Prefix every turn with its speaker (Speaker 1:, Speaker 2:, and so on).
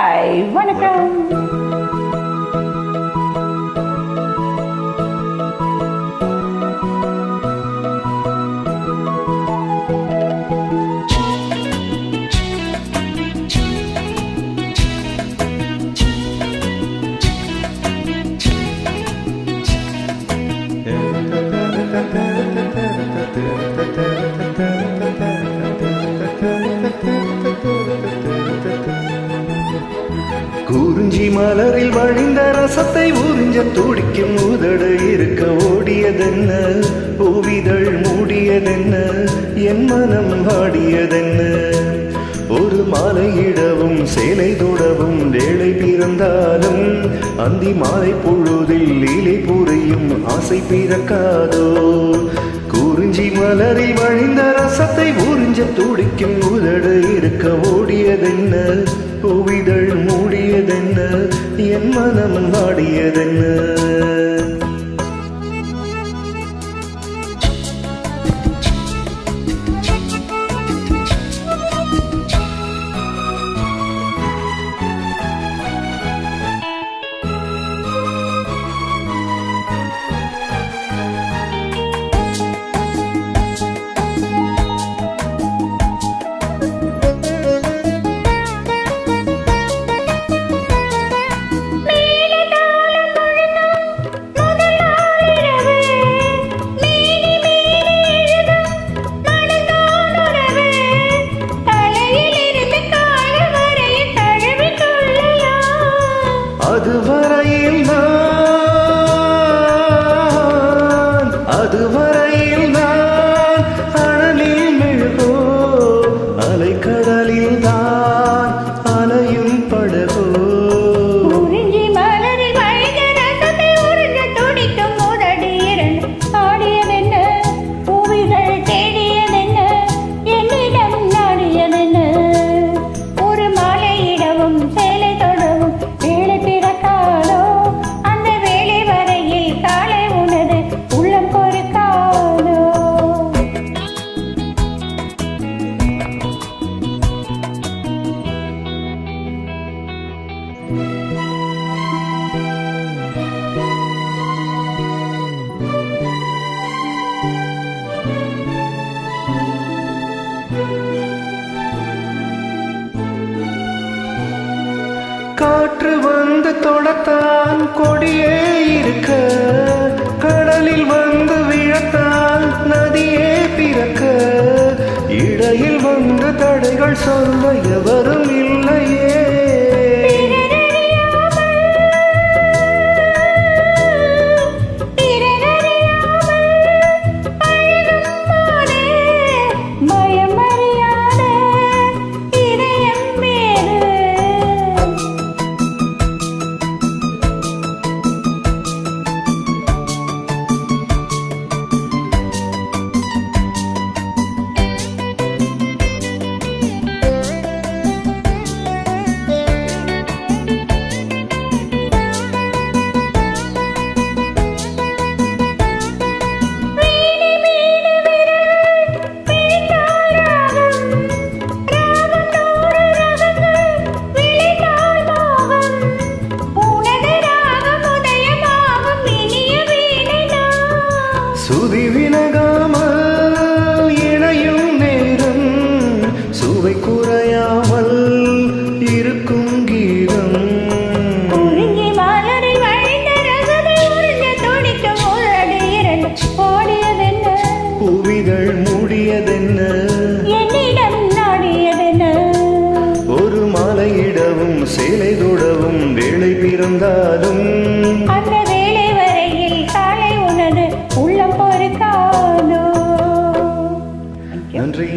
Speaker 1: Hi, வணக்கம்.
Speaker 2: குறிஞ்சி மலரில் வழிந்த ரசத்தை உறிஞ்ச துடிக்கும் உதடு இருக்க ஓடியதென்ன, பூவிதழ் மூடியதென்ன, என் மனம் வாடியதென்ன. ஒரு மாலையிடவும் சேலை தொடவும் வேளை பிறந்தாலும் அந்தி மாலை பொழுதில் லீலை புரியும் ஆசை பிறக்காதோ. குறிஞ்சி மலரில் வழிந்த ரசத்தை உறிஞ்ச துடிக்கும் உதடு இருக்க ஓடியதென்ன, பூவிதழ் மூடியதென்ன, என் மனம் வாடியதென்ன. அதுவரையில் நான் அனலில் மெழுகோ, அலைக்கடலில் தான் அலையும் படகோ.
Speaker 1: குறிஞ்சி மலரில் வழிந்த ரசத்தை உறிஞ்ச துடிக்கும் உதடு இரண்டு ஆடியதென்ன, பூவிகள் தேடியதென்ன, என்னிடம் நாடியதென்ன. ஒரு மாலையிடவும் சேலை தொடவும் வேலை பிறக்காதோ, அந்த வேலை வரையில் காலை உனது உள்ளம் பொறுக்காதோ.
Speaker 2: காற்று வந்து தொடத்தான் கொடியே இருக்க, கடலில் வந்து விழத்தான் நதியே பிறக்க. இடையில் வந்து தடைகள் சொல்ல எவரும் இல்லையே. சுதி விலகாமல் இணையும் நேரம், சுவை குறையாமல் இருக்கும் கீதம்.
Speaker 1: குறிஞ்சி மலரில் வழிந்த ரசத்தை உறிஞ்ச துடிக்கும் உதடு இரண்டு ஓடியதென்ன,
Speaker 2: பூவிதழ் மூடியதென்ன,
Speaker 1: என்னிடம் நாடியதென்ன.
Speaker 2: ஒரு மாலையிடவும் சேலை தொடவும் வேளை பிறந்தாலும்
Speaker 1: அந்த வேலை வரையில் காலை உனது உள்ளம் பொறுக்காதோ.
Speaker 2: நன்றி.